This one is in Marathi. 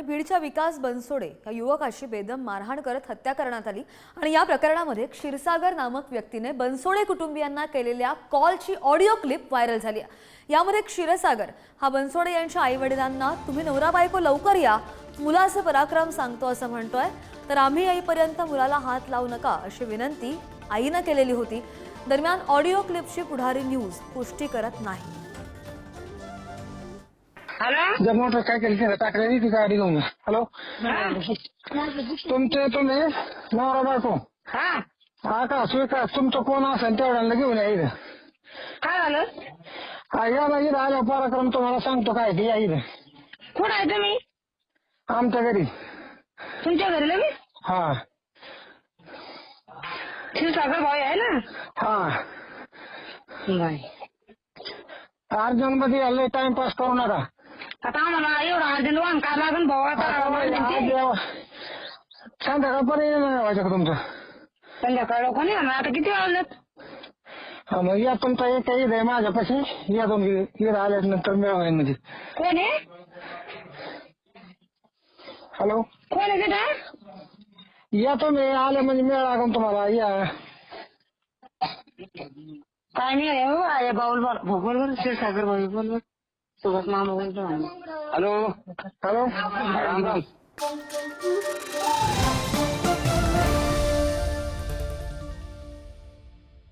बीडच्या विकास बनसोडे या युवकाची बेदम मारहाण करत हत्या करण्यात आली आणि या प्रकरणामध्ये क्षीरसागर नामक व्यक्तीने बनसोडे कुटुंबियांना केलेल्या कॉलची ऑडिओ क्लिप व्हायरल झाली आहे। यामध्ये क्षीरसागर हा बनसोडे यांच्या आईवडिलांना तुम्ही नवरा बायको लवकर या, मुलाचे पराक्रम सांगतो असं म्हणतोय, तर आम्ही येईपर्यंत मुलाला हात लावू नका अशी विनंती आईने केलेली होती। दरम्यान ऑडिओ क्लिपची पुढारी न्यूज पुष्टी करत नाही। हॅलो, जर मोटर काय केली टाकलेली ती गाडी घेऊन हॅलो तुम्ही नवरा बायको हा आकाश विकास तुमचा कोण असेल तेवढ्याला घेऊन या इथं। काय झालं? या ना इथं आल्या पराक्रम तुम्हाला सांगतो काय ते या इथं कुठं आहे तुम्ही? आमच्या घरी। तुमच्या घरी लगे हा क्षीरसागर भाऊ आहे ना? हा नाही अर्जंट मध्ये आले, टाइमपास करू नका। आता आम्हाला एवढं अर्जंट वाहन काय लागेल भाऊ? आता संध्याकाळपर्यंत नाही व्हायचं का तुमचं? संध्याकाळ लोक नाही आता किती वाजलेत? हा मग या तुमचा एक इथं आहे माझ्यापाशी, या तुम्ही इथं आल्यानंतर मिळवा म्हणजे। कोण आहे? हॅलो कोण आहे तिथं? या तुम्ही आले म्हणजे मिळा लागून तुम्हाला या। काय नाही आहे हो, बाऊल बोल क्षीरसागर भाऊ बोल सुभाष मामा बोलतो। Hello hello Ram Ram.